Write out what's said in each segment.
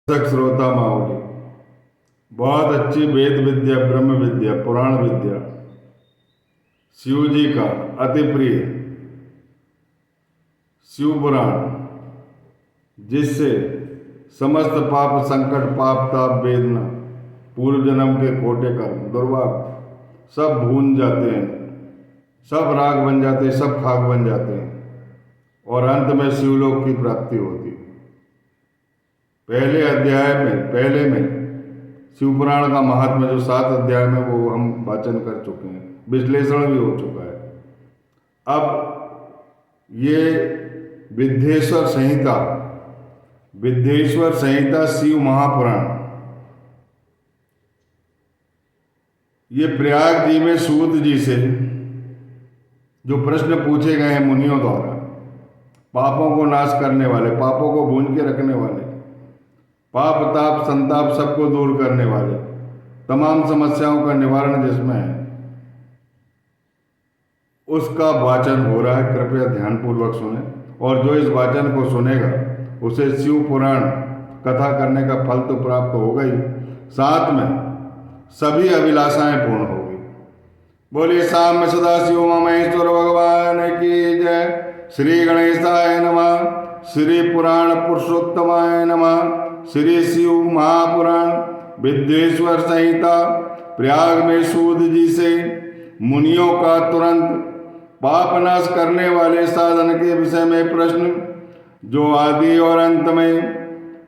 श्रोता मावली, बहुत अच्छी वेद विद्या, ब्रह्म विद्या, पुराण विद्या, शिव जी का अति प्रिय शिव पुराण, जिससे समस्त पाप संकट, पाप ताप, वेदना, पूर्व जन्म के खोटे कर्म, दुर्भाग्य सब भून जाते हैं, सब राग बन जाते हैं, सब खाक बन जाते हैं और अंत में शिवलोक की प्राप्ति होती है। पहले में शिव पुराण का महात्म्य जो 7 अध्याय में वो हम वाचन कर चुके हैं, विश्लेषण भी हो चुका है। अब ये विद्येश्वर संहिता शिव महापुराण, ये प्रयाग जी में सूत जी से जो प्रश्न पूछे गए हैं मुनियों द्वारा, पापों को नाश करने वाले, पापों को भून के रखने वाले, पाप ताप संताप सबको दूर करने वाले, तमाम समस्याओं का निवारण जिसमें है, उसका वाचन हो रहा है। कृपया ध्यानपूर्वक सुने, और जो इस वाचन को सुनेगा उसे शिव पुराण कथा करने का फल तो प्राप्त होगा ही, साथ में सभी अभिलाषाएं पूर्ण होगी। बोलिए साम्य सदा शिव महेश्वर भगवान की जय। श्री गणेशाय नमः, श्री पुराण पुरुषोत्तमाय नमः। श्री शिव महापुराण विद्येश्वर संहिता प्रयाग में सूत जी से मुनियों का तुरंत पापनाश करने वाले साधन के विषय में प्रश्न, जो आदि और अंत में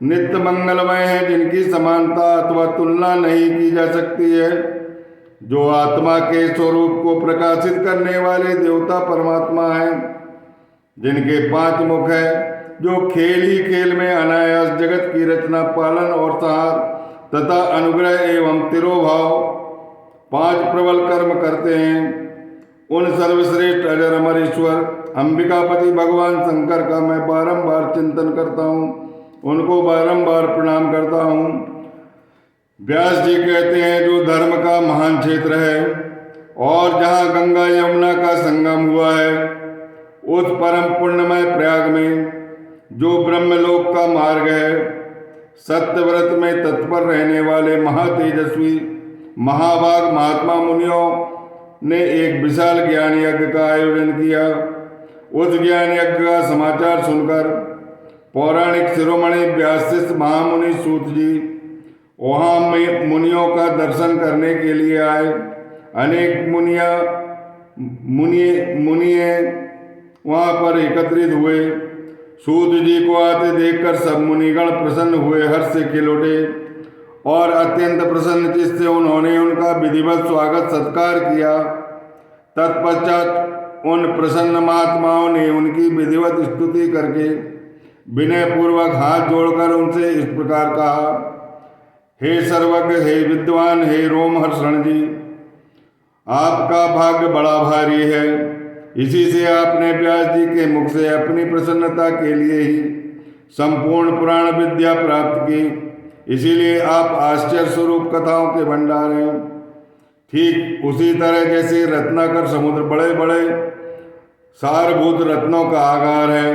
नित्य मंगलमय है, जिनकी समानता अथवा तुलना नहीं की जा सकती है, जो आत्मा के स्वरूप को प्रकाशित करने वाले देवता परमात्मा हैं, जिनके 5 मुख है, जो खेल ही खेल में अनायास जगत की रचना, पालन और संहार तथा अनुग्रह एवं तिरोभाव 5 प्रबल कर्म करते हैं, उन सर्वश्रेष्ठ अजर अमर ईश्वर अंबिकापति भगवान शंकर का मैं बारंबार चिंतन करता हूँ, उनको बारंबार प्रणाम करता हूँ। व्यास जी कहते हैं, जो धर्म का महान क्षेत्र है और जहाँ गंगा यमुना का संगम हुआ है, उस परम पुण्यमय प्रयाग में जो ब्रह्मलोक का मार्ग है, सत्यव्रत में तत्पर रहने वाले महातेजस्वी महाभाग महात्मा मुनियों ने एक विशाल ज्ञान यज्ञ का आयोजन किया। उस ज्ञान यज्ञ का समाचार सुनकर पौराणिक शिरोमणि व्यासशिष्य महामुनि सूत जी वहाँ मुनियों का दर्शन करने के लिए आए। अनेक मुनिए वहाँ पर एकत्रित हुए। सूत जी को आते देखकर सब मुनिगण प्रसन्न हुए, हर्ष से खिल उठे और अत्यंत प्रसन्न चित्त से उन्होंने उनका विधिवत स्वागत सत्कार किया। तत्पश्चात उन प्रसन्न महात्माओं ने उनकी विधिवत स्तुति करके विनय पूर्वक हाथ जोड़कर उनसे इस प्रकार कहा, हे सर्वज्ञ, हे विद्वान, हे रोमहर्षण जी, आपका भाग्य बड़ा भारी है। इसी से आपने व्यास जी के मुख से अपनी प्रसन्नता के लिए ही संपूर्ण पुराण विद्या प्राप्त की, इसीलिए आप आश्चर्य स्वरूप कथाओं के भंडार हैं। ठीक उसी तरह जैसे रत्नाकर समुद्र बड़े बड़े सारभूत रत्नों का आगार है,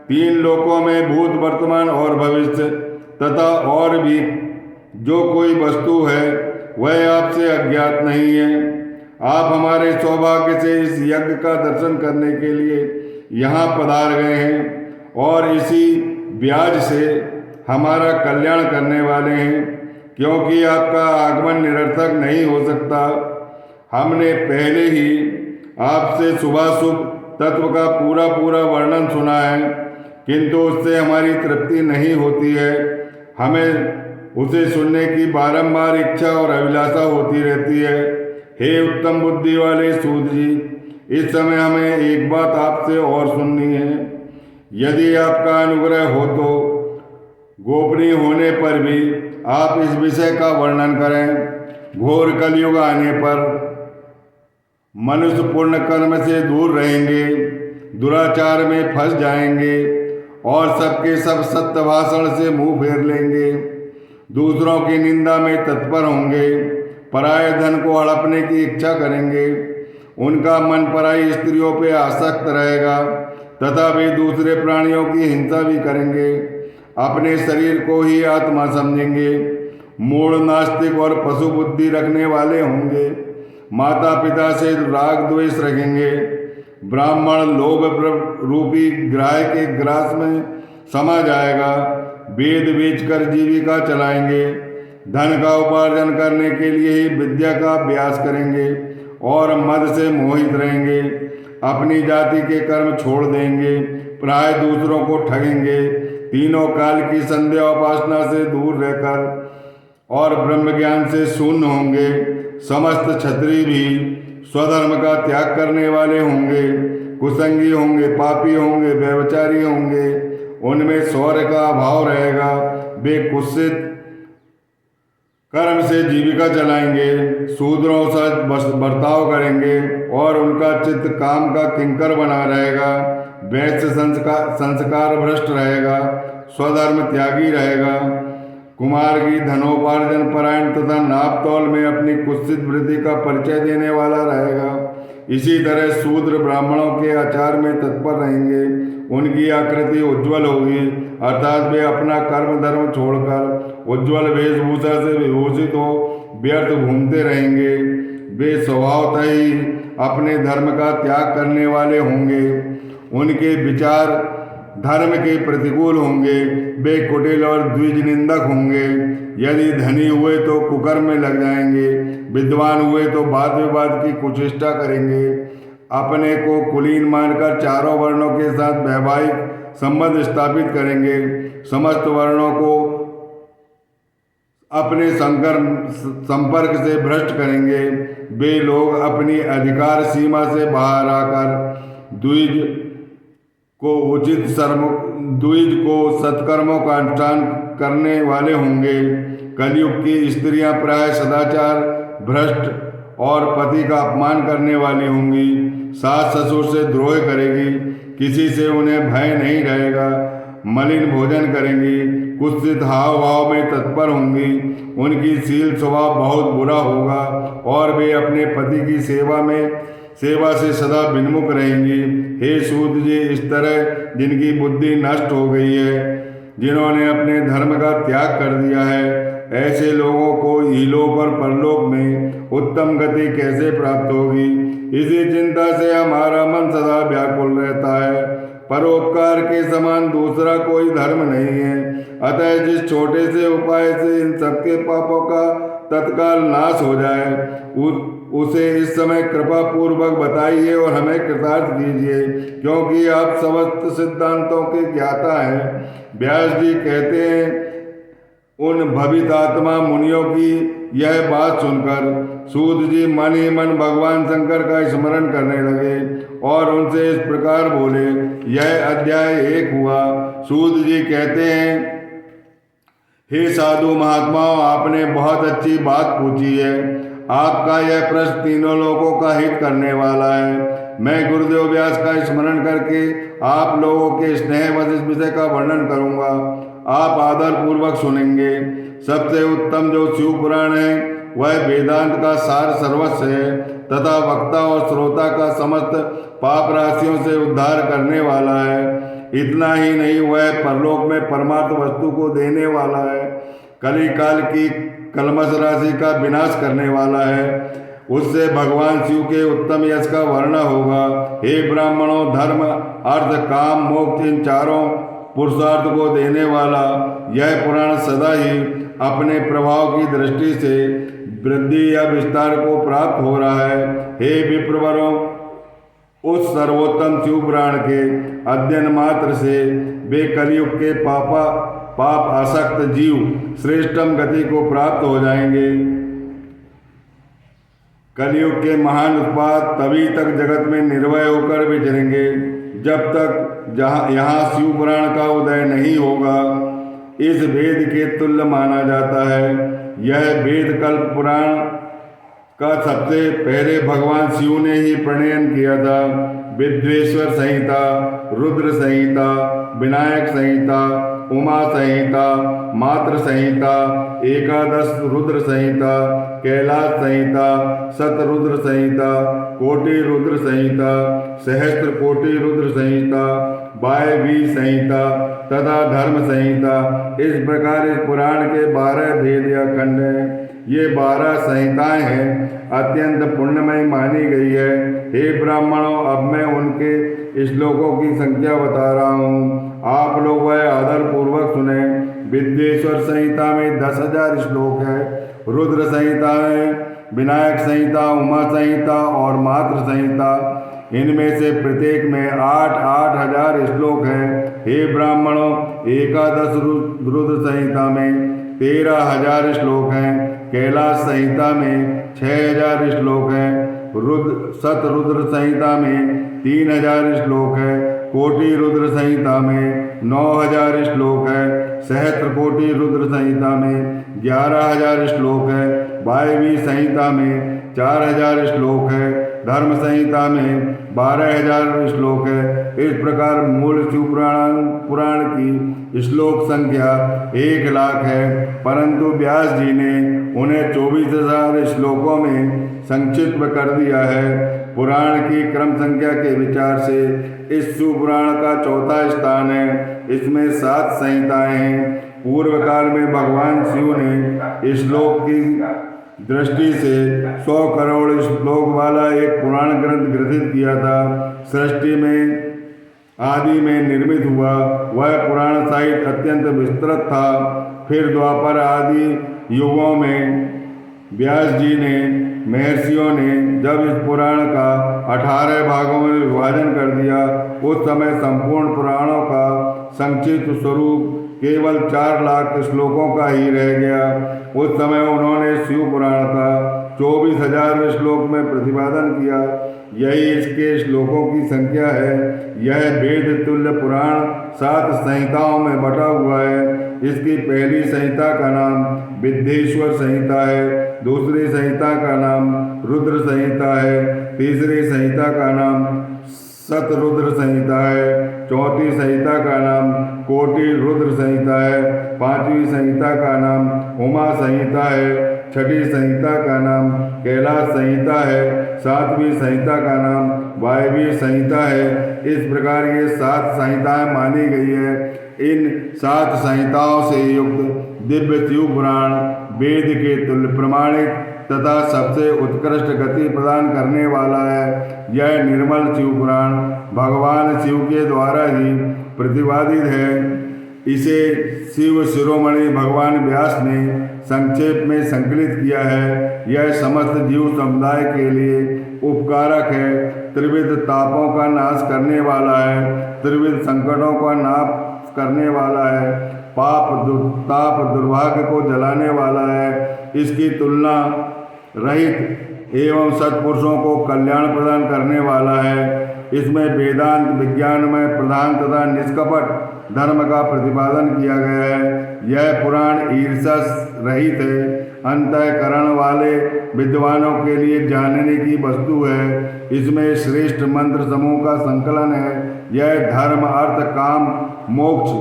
3 लोकों में भूत, वर्तमान और भविष्य तथा और भी जो कोई वस्तु है वह आपसे अज्ञात नहीं है। आप हमारे सौभाग्य से इस यज्ञ का दर्शन करने के लिए यहाँ पधार गए हैं और इसी ब्याज से हमारा कल्याण करने वाले हैं, क्योंकि आपका आगमन निरर्थक नहीं हो सकता। हमने पहले ही आपसे शुभाशुभ तत्व का पूरा वर्णन सुना है, किंतु उससे हमारी तृप्ति नहीं होती है। हमें उसे सुनने की बारंबार इच्छा और अभिलाषा होती रहती है। हे उत्तम बुद्धि वाले सूत जी, इस समय हमें एक बात आपसे और सुननी है। यदि आपका अनुग्रह हो तो गोपनीय होने पर भी आप इस विषय का वर्णन करें। घोर कलयुग आने पर मनुष्य पूर्ण कर्म से दूर रहेंगे, दुराचार में फंस जाएंगे और सबके सब सत्य भाषण से मुंह फेर लेंगे, दूसरों की निंदा में तत्पर होंगे, पराये धन को हड़पने की इच्छा करेंगे, उनका मन पराई स्त्रियों पे आसक्त रहेगा तथा वे दूसरे प्राणियों की हिंसा भी करेंगे। अपने शरीर को ही आत्मा समझेंगे। मूढ़ नास्तिक और पशु बुद्धि रखने वाले होंगे। माता पिता से राग द्वेष रखेंगे। ब्राह्मण लोभ रूपी ग्राह के ग्रास में समा जाएगा। वेद बेचकर जीविका चलाएंगे। धन का उपार्जन करने के लिए ही विद्या का अभ्यास करेंगे और मद से मोहित रहेंगे। अपनी जाति के कर्म छोड़ देंगे। प्राय दूसरों को ठगेंगे। तीनों काल की संध्या उपासना से दूर रहकर और ब्रह्म ज्ञान से शून्य होंगे। समस्त क्षत्रिय भी स्वधर्म का त्याग करने वाले होंगे। कुसंगी होंगे, पापी होंगे, व्यभिचारी होंगे। उनमें शौर्य का अभाव रहेगा। वे कुत्सित कर्म से जीविका चलाएंगे। शूद्रों से बर्ताव करेंगे और उनका चित्त काम का किंकर बना रहेगा। वैश्य संस्कार भ्रष्ट रहेगा। स्वधर्म त्यागी रहेगा। कुमार की धनोपार्जन परायण तथा नापतौल में अपनी कुत्सित वृत्ति का परिचय देने वाला रहेगा। इसी तरह शूद्र ब्राह्मणों के आचार में तत्पर रहेंगे। उनकी आकृति उज्ज्वल होगी, अर्थात वे अपना कर्म धर्म छोड़कर उज्ज्वल वेशभूषा से विभूषित हो व्यर्थ घूमते रहेंगे। वे स्वभावतः ही अपने धर्म का त्याग करने वाले होंगे। उनके विचार धर्म के प्रतिकूल होंगे। वे कुटिल और द्विज निंदक होंगे। यदि धनी हुए तो कुकर्म में लग जाएंगे। विद्वान हुए तो वाद विवाद की कुचेष्टा करेंगे। अपने को कुलीन मानकर चारों वर्णों के साथ वैवाहिक संबंध स्थापित करेंगे। समस्त वर्णों को अपने संपर्क से भ्रष्ट करेंगे। वे लोग अपनी अधिकार सीमा से बाहर आकर द्विज को सत्कर्मों का अनुष्ठान करने वाले होंगे। कलयुग की स्त्रियां प्राय सदाचार भ्रष्ट और पति का अपमान करने वाली होंगी। सास ससुर से द्रोह करेगी। किसी से उन्हें भय नहीं रहेगा। मलिन भोजन करेंगी। कुत्सित हाव भाव में तत्पर होंगी। उनकी शील स्वभाव बहुत बुरा होगा और वे अपने पति की सेवा से सदा विन्मुख रहेंगी। हे सूत जी, इस तरह जिनकी बुद्धि नष्ट हो गई है, जिन्होंने अपने धर्म का त्याग कर दिया है, ऐसे लोगों को इहलोक और परलोक में उत्तम गति कैसे प्राप्त होगी? इसी चिंता से हमारा मन सदा व्याकुल रहता है। परोपकार के समान दूसरा कोई धर्म नहीं है। अतः जिस छोटे से उपाय से इन सबके पापों का तत्काल नाश हो जाए, उसे इस समय कृपा पूर्वक बताइए और हमें कृतार्थ कीजिए, क्योंकि आप समस्त सिद्धांतों के ज्ञाता हैं। व्यास जी कहते हैं, उन भवित आत्मा मुनियों की यह बात सुनकर सूत जी मन ही मन भगवान शंकर का स्मरण करने लगे और उनसे इस प्रकार बोले। यह अध्याय 1 हुआ। सूत जी कहते हैं, हे साधु महात्माओं, आपने बहुत अच्छी बात पूछी है। आपका यह प्रश्न तीनों लोगों का हित करने वाला है। मैं गुरुदेव व्यास का स्मरण करके आप लोगों के स्नेहवश इस विषय का वर्णन करूंगा। आप आदर पूर्वक सुनेंगे। सबसे उत्तम जो शिव पुराण है वह वेदांत का सार सर्वस्व है तथा वक्ता और श्रोता का समस्त पाप राशियों से उद्धार करने वाला है। इतना ही नहीं, वह परलोक में परमार्थ वस्तु को देने वाला है। कली काल की कलमश राशि का विनाश करने वाला है। उससे भगवान शिव के उत्तम यश का वर्णन होगा। हे ब्राह्मणों, धर्म अर्थ काम मोक्ष इन चारों पुरुषार्थ को देने वाला यह पुराण सदा ही अपने प्रभाव की दृष्टि से वृद्धि या विस्तार को प्राप्त हो रहा है। हे विप्रवरों, उस सर्वोत्तम शिव पुराण के अध्ययन मात्र से वे कलयुग के पाप आसक्त जीव श्रेष्ठतम गति को प्राप्त हो जाएंगे। कलयुग के महान उत्पात तभी तक जगत में निर्भय होकर विचरेंगे जब तक यहाँ शिव पुराण का उदय नहीं होगा। इस वेद के तुल्य माना जाता है। यह वेद कल्प पुराण का सबसे पहले भगवान शिव ने ही प्रणयन किया था। विद्वेश्वर संहिता, रुद्र संहिता, विनायक संहिता, उमा संहिता, मात्र संहिता, एकादश रुद्र संहिता, कैलाश संहिता, शतरुद्र संहिता, कोटि रुद्र संहिता, सहस्त्र कोटि रुद्र संहिता, वायवी संहिता तथा धर्म संहिता। इस प्रकार इस पुराण के 12 भेद या खंड हैं। ये 12 संहिताएं हैं, अत्यंत पुण्यमय मानी गई है। हे ब्राह्मणों, अब मैं उनके श्लोकों की संख्या बता रहा हूँ, आप लोग वह आदर पूर्वक सुने। विद्येश्वर संहिता में 10,000 श्लोक है। रुद्र संहिता में विनायक संहिता, उमा संहिता और मात्र संहिता, इनमें से प्रत्येक में 8-8 हजार श्लोक हैं। हे ब्राह्मणों, एकादश रुद्र संहिता में 13,000 श्लोक हैं। कैलाश संहिता में 6,000 श्लोक हैं। शतरुद्र संहिता में 3,000 श्लोक है। कोटि रुद्र संहिता में 9,000 श्लोक है। सहस्त्र कोटि रुद्र संहिता में 11,000 श्लोक है। वायवी संहिता में 4,000 श्लोक है। धर्म संहिता में 12,000 श्लोक है। इस प्रकार मूल शिव पुराण की श्लोक संख्या 1 लाख है, परंतु व्यास जी ने उन्हें 24,000 श्लोकों में संक्षिप्त कर दिया है। पुराण की क्रम संख्या के विचार से इस शिव पुराण का चौथा स्थान है। इसमें 7 संहिताएं हैं। पूर्व काल में भगवान शिव ने श्लोक की दृष्टि से 100 करोड़ श्लोक वाला एक पुराण ग्रंथ ग्रथित किया था। सृष्टि में आदि में निर्मित हुआ वह पुराण साहित्य अत्यंत विस्तृत था। फिर द्वापर आदि युगों में व्यास जी ने, महर्षियों ने जब इस पुराण का 18 भागों में विभाजन कर दिया, उस समय संपूर्ण पुराणों का संक्षिप्त स्वरूप केवल 4 लाख श्लोकों का ही रह गया। उस समय उन्होंने शिव पुराण का 24,000 श्लोक में प्रतिपादन किया। यही इसके श्लोकों की संख्या है। यह वेद तुल्य पुराण 7 संहिताओं में बटा हुआ है। इसकी पहली संहिता का नाम विद्येश्वर संहिता है। दूसरी संहिता का नाम रुद्र संहिता है। तीसरी संहिता का नाम शतरुद्र संहिता है। चौथी संहिता का नाम कोटि रुद्र संहिता है। पांचवी संहिता का नाम उमा संहिता है। छठी संहिता का नाम कैलाश संहिता है। सातवीं संहिता का नाम वायवी संहिता है। इस प्रकार ये 7 संहिताएं मानी गई है। इन 7 संहिताओं से युक्त दिव्य शिव पुराण वेद के तुल्य प्रमाणिक तथा सबसे उत्कृष्ट गति प्रदान करने वाला है। यह निर्मल शिव पुराण भगवान शिव के द्वारा ही प्रतिपादित है। इसे शिव शिरोमणि भगवान व्यास ने संक्षेप में संकलित किया है। यह समस्त जीव समुदाय के लिए उपकारक है। त्रिविध तापों का नाश करने वाला है। त्रिविध संकटों का नाश करने वाला है। ताप दुर्भाग्य को जलाने वाला है। इसकी तुलना रहित एवं सत्पुरुषों को कल्याण प्रदान करने वाला है। इसमें वेदांत विज्ञान में प्रधान तथा निष्कपट धर्म का प्रतिपादन किया गया है। यह पुराण ईर्ष्या रहित है। अंतःकरण वाले विद्वानों के लिए जानने की वस्तु है। इसमें श्रेष्ठ मंत्र समूह का संकलन है। यह धर्म अर्थ काम मोक्ष,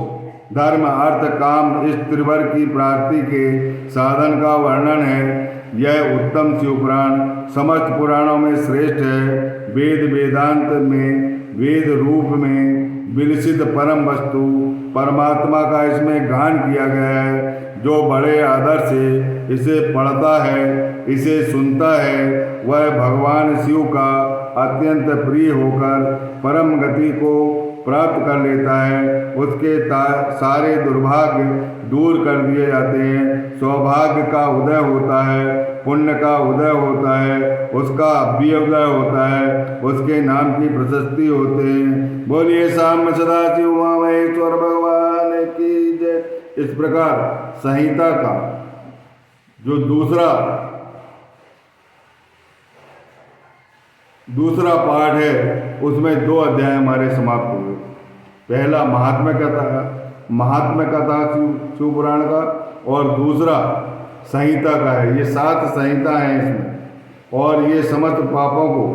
धर्म अर्थ काम इस त्रिवर की प्राप्ति के साधन का वर्णन है। यह उत्तम शिव पुराण समस्त पुराणों में श्रेष्ठ है। वेद वेदांत में वेद रूप में विलसित परम वस्तु परमात्मा का इसमें गान किया गया है। जो बड़े आदर से इसे पढ़ता है, इसे सुनता है, वह भगवान शिव का अत्यंत प्रिय होकर परम गति को प्राप्त कर लेता है। उसके सारे दुर्भाग्य दूर कर दिए जाते हैं। सौभाग्य का उदय होता है। पुण्य का उदय होता है। उसका अभ्युदय होता है। उसके नाम की प्रशस्ति होते हैं। बोलिए साम्य सदाशिव महेश्वर भगवान की जय। इस प्रकार संहिता का जो दूसरा पाठ है, उसमें 2 अध्याय हमारे समाप्त हुए। पहला महात्म्य कथा शिव पुराण का और दूसरा संहिता का है। ये 7 संहिता हैं इसमें, और ये समस्त पापों को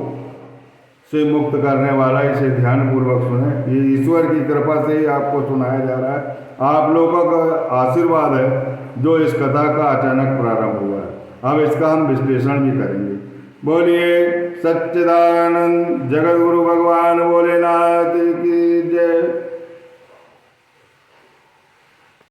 से मुक्त करने वाला, इसे ध्यान पूर्वक सुने। ये ईश्वर की कृपा से ही आपको सुनाया जा रहा है, आप लोगों का आशीर्वाद है जो इस कथा का अचानक प्रारंभ हुआ है। अब इसका हम विश्लेषण भी करेंगे। बोलिए सच्चिदानंद जगत गुरु भगवान भोलेनाथ की जय।